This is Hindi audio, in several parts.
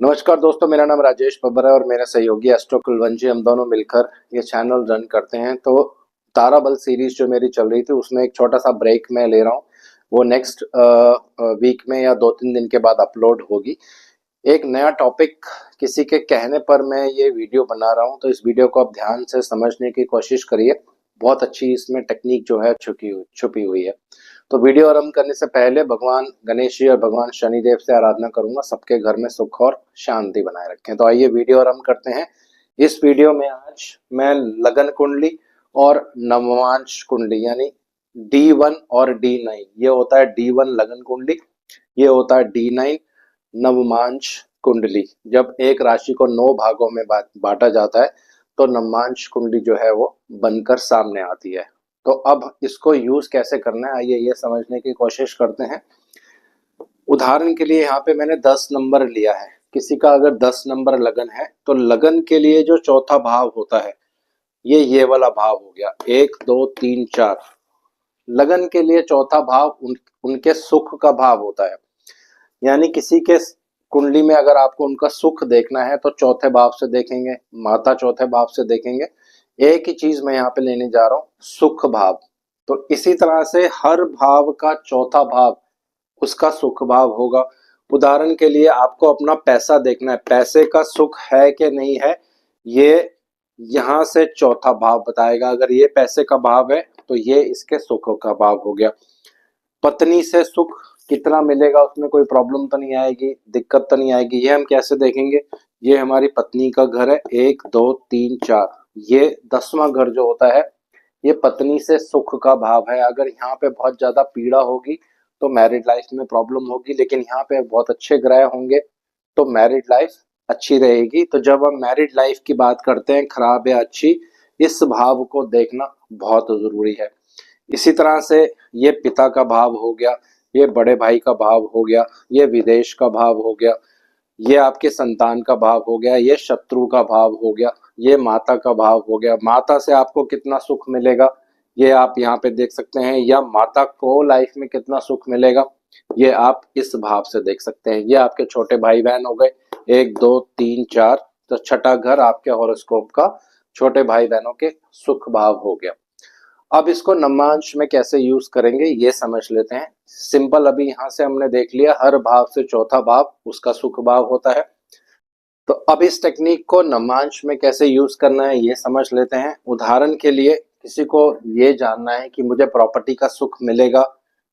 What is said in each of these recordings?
नमस्कार दोस्तों, मेरा नाम राजेश बब्बर है और मेरे सहयोगी एस्ट्रो कुलवंशी, हम दोनों मिलकर ये चैनल रन करते हैं। तो ताराबल सीरीज जो मेरी चल रही थी उसमें एक छोटा सा ब्रेक मैं ले रहा हूँ। वो नेक्स्ट वीक में या 2-3 दिन के बाद अपलोड होगी। एक नया टॉपिक किसी के कहने पर मैं ये वीडियो बना रहा हूँ, तो इस वीडियो को आप ध्यान से समझने की कोशिश करिए। बहुत अच्छी इसमें टेक्निक जो है छुपी हुई है। तो वीडियो आरंभ करने से पहले भगवान गणेश जी और भगवान शनिदेव से आराधना करूंगा, सबके घर में सुख और शांति बनाए रखें। तो आइए वीडियो आरंभ करते हैं। इस वीडियो में आज मैं लगन कुंडली और नवमांश कुंडली यानी D1 और D9, ये होता है D1 लगन कुंडली, ये होता है D9 नवमांश कुंडली। जब एक राशि को 9 भागों में बांटा जाता है तो नवमांश कुंडली जो है वो बनकर सामने आती है। तो अब इसको यूज कैसे करना है, आइए ये समझने की कोशिश करते हैं। उदाहरण के लिए यहाँ पे मैंने 10 नंबर लिया है। किसी का अगर 10 नंबर लगन है तो लगन के लिए जो चौथा भाव होता है ये वाला भाव हो गया, 1 2 3 4। लगन के लिए चौथा भाव उनके सुख का भाव होता है। यानी किसी के कुंडली में अगर आपको उनका सुख देखना है तो चौथे भाव से देखेंगे, माता चौथे भाव से देखेंगे। एक ही चीज मैं यहाँ पे लेने जा रहा हूँ, सुख भाव। तो इसी तरह से हर भाव का चौथा भाव उसका सुख भाव होगा। उदाहरण के लिए आपको अपना पैसा देखना है, पैसे का सुख है कि नहीं है, ये यहाँ से चौथा भाव बताएगा। अगर ये पैसे का भाव है तो ये इसके सुख का भाव हो गया। पत्नी से सुख कितना मिलेगा, उसमें कोई प्रॉब्लम तो नहीं आएगी, दिक्कत तो नहीं आएगी, ये हम कैसे देखेंगे। ये हमारी पत्नी का घर है, 1 2 3 4, ये 10वां घर जो होता है ये पत्नी से सुख का भाव है। अगर यहाँ पे बहुत ज्यादा पीड़ा होगी तो मैरिड लाइफ में प्रॉब्लम होगी, लेकिन यहाँ पे बहुत अच्छे ग्रह होंगे तो मैरिड लाइफ अच्छी रहेगी। तो जब हम मैरिड लाइफ की बात करते हैं, खराब या अच्छी, इस भाव को देखना बहुत जरूरी है। इसी तरह से ये पिता का भाव हो गया, ये बड़े भाई का भाव हो गया, ये विदेश का भाव हो गया, ये आपके संतान का भाव हो गया, ये शत्रु का भाव हो गया, ये माता का भाव हो गया। माता से आपको कितना सुख मिलेगा ये आप यहाँ पे देख सकते हैं, या माता को लाइफ में कितना सुख मिलेगा ये आप इस भाव से देख सकते हैं। ये आपके छोटे भाई बहन हो गए, 1 2 3 4। तो छठा घर आपके हॉरोस्कोप का छोटे भाई बहनों के सुख भाव हो गया। अब इसको नवमांश में कैसे यूज करेंगे ये समझ लेते हैं। सिंपल, अभी यहां से हमने देख लिया हर भाव से चौथा भाव उसका सुख भाव होता है। तो अब इस टेक्निक को नवमांश में कैसे यूज करना है ये समझ लेते हैं। उदाहरण के लिए किसी को ये जानना है कि मुझे प्रॉपर्टी का सुख मिलेगा,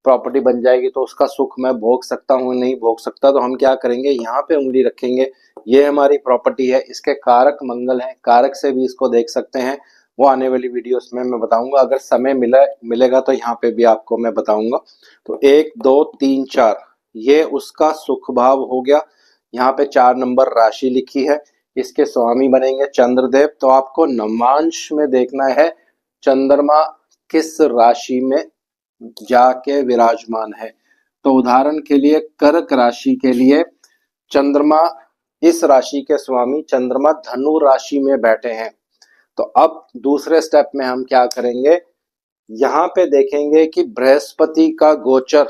प्रॉपर्टी बन जाएगी तो उसका सुख मैं भोग सकता हूँ नहीं भोग सकता, तो हम क्या करेंगे, यहाँ पे उंगली रखेंगे। ये हमारी प्रॉपर्टी है, इसके कारक मंगल है, कारक से भी इसको देख सकते हैं। वो आने वाली वीडियोस में मैं बताऊंगा, अगर समय मिलेगा तो यहाँ पे भी आपको मैं बताऊंगा। तो 1 2 3 4 ये उसका सुख भाव हो गया। यहाँ पे 4 नंबर राशि लिखी है, इसके स्वामी बनेंगे चंद्रदेव। तो आपको नवमांश में देखना है चंद्रमा किस राशि में जाके विराजमान है। तो उदाहरण के लिए कर्क राशि के लिए चंद्रमा, इस राशि के स्वामी चंद्रमा धनु राशि में बैठे हैं। तो अब दूसरे स्टेप में हम क्या करेंगे, यहाँ पे देखेंगे कि बृहस्पति का गोचर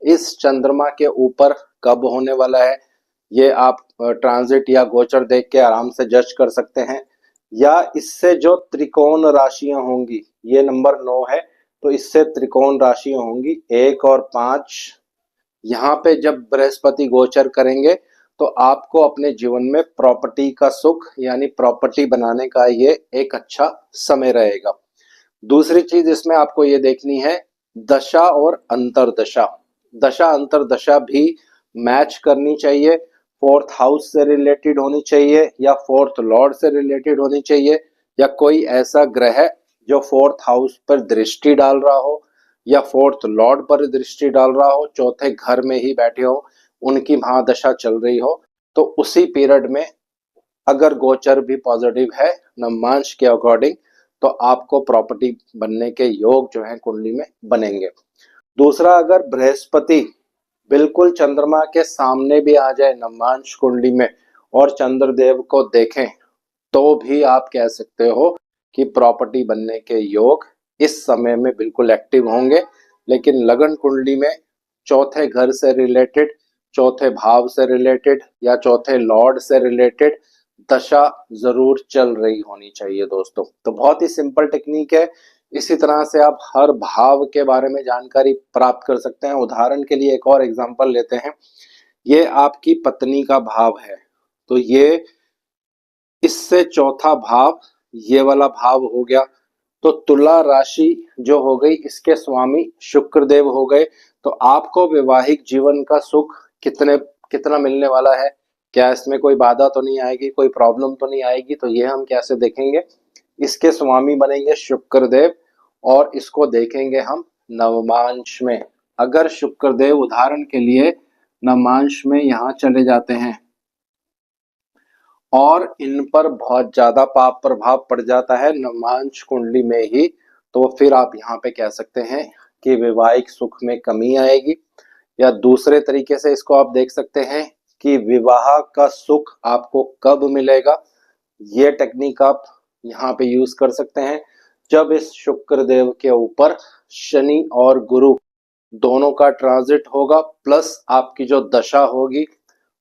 इस चंद्रमा के ऊपर कब होने वाला है। ये आप ट्रांजिट या गोचर देख के आराम से जज कर सकते हैं। या इससे जो त्रिकोण राशियां होंगी, ये नंबर 9 है, तो इससे त्रिकोण राशियां होंगी 1 और 5। यहाँ पे जब बृहस्पति गोचर करेंगे तो आपको अपने जीवन में प्रॉपर्टी का सुख यानी प्रॉपर्टी बनाने का ये एक अच्छा समय रहेगा। दूसरी चीज इसमें आपको ये देखनी है, दशा और अंतरदशा। दशा अंतरदशा भी मैच करनी चाहिए, 4th हाउस से रिलेटेड होनी चाहिए या 4th लॉर्ड से रिलेटेड होनी चाहिए, या कोई ऐसा ग्रह जो 4th हाउस पर दृष्टि डाल रहा हो या 4th लॉर्ड पर दृष्टि डाल रहा हो, चौथे घर में ही बैठे हो, उनकी महादशा चल रही हो। तो उसी पीरियड में अगर गोचर भी पॉजिटिव है नवमांश के अकॉर्डिंग, तो आपको प्रॉपर्टी बनने के योग जो है कुंडली में बनेंगे। दूसरा, अगर बृहस्पति बिल्कुल चंद्रमा के सामने भी आ जाए नवमांश कुंडली में और चंद्रदेव को देखें, तो भी आप कह सकते हो कि प्रॉपर्टी बनने के योग इस समय में बिल्कुल एक्टिव होंगे। लेकिन लगन कुंडली में चौथे घर से रिलेटेड चौथे भाव से रिलेटेड या चौथे लॉर्ड से रिलेटेड दशा जरूर चल रही होनी चाहिए दोस्तों। तो बहुत ही सिंपल टेक्निक है। इसी तरह से आप हर भाव के बारे में जानकारी प्राप्त कर सकते हैं। उदाहरण के लिए एक और एग्जांपल लेते हैं। ये आपकी पत्नी का भाव है, तो ये इससे चौथा भाव ये वाला भाव हो गया। तो तुला राशि जो हो गई, इसके स्वामी शुक्र देव हो गए। तो आपको वैवाहिक जीवन का सुख कितना मिलने वाला है, क्या इसमें कोई बाधा तो नहीं आएगी, कोई प्रॉब्लम तो नहीं आएगी? तो ये हम कैसे देखेंगे? इसके स्वामी बनेंगे शुक्र देव और इसको देखेंगे हम नवमांश में। अगर शुक्र देव उदाहरण के लिए नवमांश में यहाँ चले जाते हैं और इन पर बहुत ज्यादा पाप प्रभाव पड़ जाता है नवमांश कुंडली में ही, तो फिर आप यहाँ पे कह सकते हैं कि वैवाहिक सुख में कमी आएगी। या दूसरे तरीके से इसको आप देख सकते हैं कि विवाह का सुख आपको कब मिलेगा। ये टेक्निक आप यहाँ पे यूज कर सकते हैं जब इस शुक्र देव के ऊपर शनि और गुरु दोनों का ट्रांजिट होगा, प्लस आपकी जो दशा होगी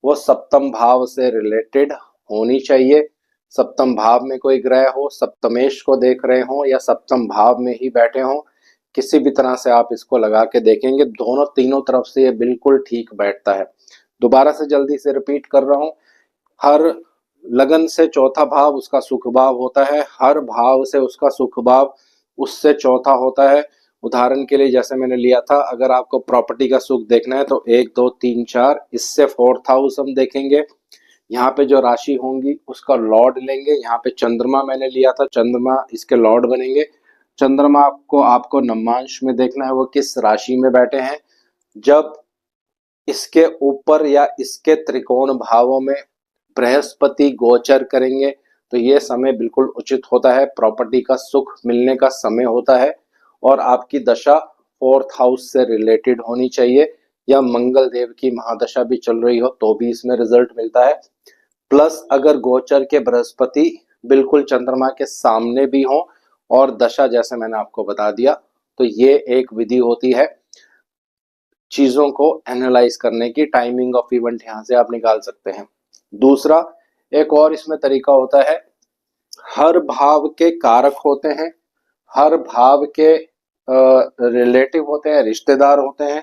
वो सप्तम भाव से रिलेटेड होनी चाहिए। सप्तम भाव में कोई ग्रह हो, सप्तमेश को देख रहे हो या सप्तम भाव में ही बैठे हो, किसी भी तरह से आप इसको लगा के देखेंगे, दोनों तीनों तरफ से ये बिल्कुल ठीक बैठता है। दोबारा से जल्दी से रिपीट कर रहा हूँ। हर लगन से चौथा भाव उसका सुख भाव होता है, हर भाव से उसका सुख भाव उससे चौथा होता है। उदाहरण के लिए जैसे मैंने लिया था, अगर आपको प्रॉपर्टी का सुख देखना है तो 1 2 3 4, इससे फोर्थ हाउस हम देखेंगे। यहाँ पे जो राशि होंगी उसका लॉर्ड लेंगे। यहाँ पे चंद्रमा मैंने लिया था, चंद्रमा इसके लॉर्ड बनेंगे। चंद्रमा आपको नवमांश में देखना है वो किस राशि में बैठे हैं। जब इसके ऊपर या इसके त्रिकोण भावों में बृहस्पति गोचर करेंगे तो ये समय बिल्कुल उचित होता है, प्रॉपर्टी का सुख मिलने का समय होता है। और आपकी दशा फोर्थ हाउस से रिलेटेड होनी चाहिए, या मंगल देव की महादशा भी चल रही हो तो भी इसमें रिजल्ट मिलता है। प्लस अगर गोचर के बृहस्पति बिल्कुल चंद्रमा के सामने भी हो और दशा जैसे मैंने आपको बता दिया, तो ये एक विधि होती है चीजों को एनालाइज करने की। टाइमिंग ऑफ इवेंट यहाँ से आप निकाल सकते हैं। दूसरा एक और इसमें तरीका होता है, हर भाव के कारक होते हैं, हर भाव के रिलेटिव होते हैं, रिश्तेदार होते हैं,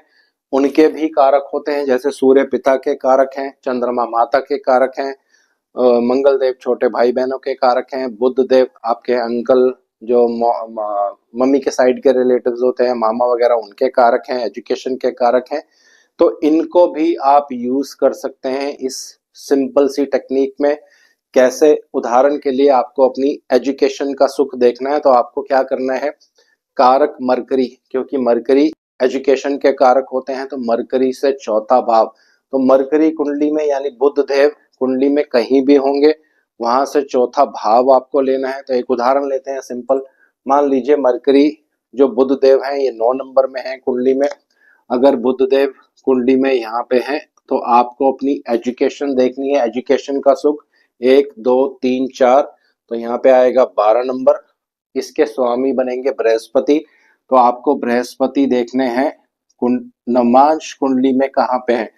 उनके भी कारक होते हैं। जैसे सूर्य पिता के कारक हैं, चंद्रमा माता के कारक हैं, मंगल देव छोटे भाई बहनों के कारक हैं, बुध देव आपके अंकल जो मम्मी के साइड के रिलेटिव्स होते हैं, मामा वगैरह, उनके कारक हैं, एजुकेशन के कारक हैं। तो इनको भी आप यूज कर सकते हैं इस सिंपल सी टेक्निक में। कैसे? उदाहरण के लिए आपको अपनी एजुकेशन का सुख देखना है तो आपको क्या करना है, कारक मरकरी, क्योंकि मरकरी एजुकेशन के कारक होते हैं, तो मरकरी से चौथा भाव, तो मरकरी कुंडली में यानी बुध देव कुंडली में कहीं भी होंगे, वहां से चौथा भाव आपको लेना है। तो एक उदाहरण लेते हैं सिंपल। मान लीजिए मरकरी जो बुध देव हैं ये 9 नंबर में है कुंडली में। अगर बुध देव कुंडली में यहाँ पे है तो आपको अपनी एजुकेशन देखनी है, एजुकेशन का सुख 1 2 3 4, तो यहाँ पे आएगा 12 नंबर। इसके स्वामी बनेंगे बृहस्पति, तो आपको बृहस्पति देखने हैं नवमांश कुंडली में कहाँ पे है।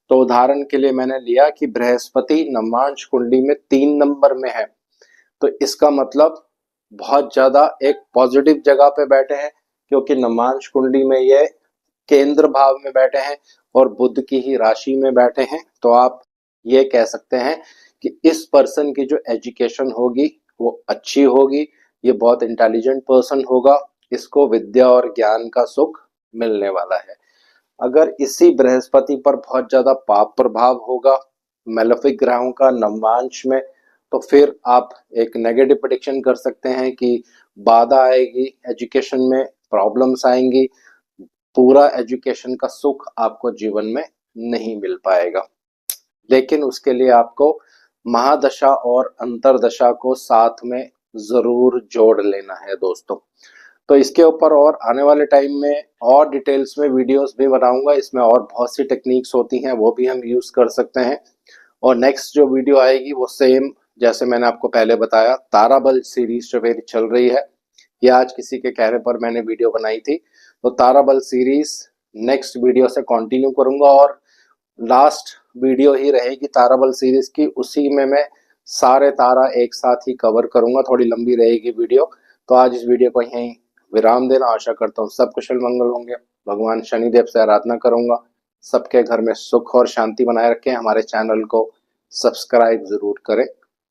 तो उदाहरण के लिए मैंने लिया कि बृहस्पति नवमांश कुंडली में 3 नंबर में है, तो इसका मतलब बहुत ज्यादा एक पॉजिटिव जगह पे बैठे हैं, क्योंकि नवमांश कुंडली में ये केंद्र भाव में बैठे हैं और बुध की ही राशि में बैठे हैं। तो आप ये कह सकते हैं कि इस पर्सन की जो एजुकेशन होगी वो अच्छी होगी, ये बहुत इंटेलिजेंट पर्सन होगा, इसको विद्या और ज्ञान का सुख मिलने वाला है। अगर इसी बृहस्पति पर बहुत ज्यादा पाप प्रभाव होगा मेलेफिक ग्रहों का नवमांश में, तो फिर आप एक नेगेटिव प्रेडिक्शन कर सकते हैं कि बाधा आएगी, एजुकेशन में प्रॉब्लम्स आएंगी, पूरा एजुकेशन का सुख आपको जीवन में नहीं मिल पाएगा। लेकिन उसके लिए आपको महादशा और अंतरदशा को साथ में जरूर जोड़ लेना है दोस्तों। तो इसके ऊपर और आने वाले टाइम में और डिटेल्स में वीडियोस भी बनाऊंगा, इसमें और बहुत सी टेक्निक्स होती हैं वो भी हम यूज कर सकते हैं। और नेक्स्ट जो वीडियो आएगी वो सेम जैसे मैंने आपको पहले बताया, ताराबल सीरीज जो मेरी चल रही है, ये आज किसी के कहने पर मैंने वीडियो बनाई थी। तो ताराबल सीरीज नेक्स्ट वीडियो से कंटिन्यू करूंगा और लास्ट वीडियो ही रहेगी ताराबल सीरीज की, उसी में मैं सारे तारा एक साथ ही कवर करूंगा, थोड़ी लंबी रहेगी वीडियो। तो आज इस वीडियो को यहीं विराम देना, आशा करता हूँ सब कुशल मंगल होंगे। भगवान शनिदेव से आराधना करूंगा सबके घर में सुख और शांति बनाए रखें। हमारे चैनल को सब्सक्राइब जरूर करें।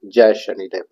जय शनिदेव।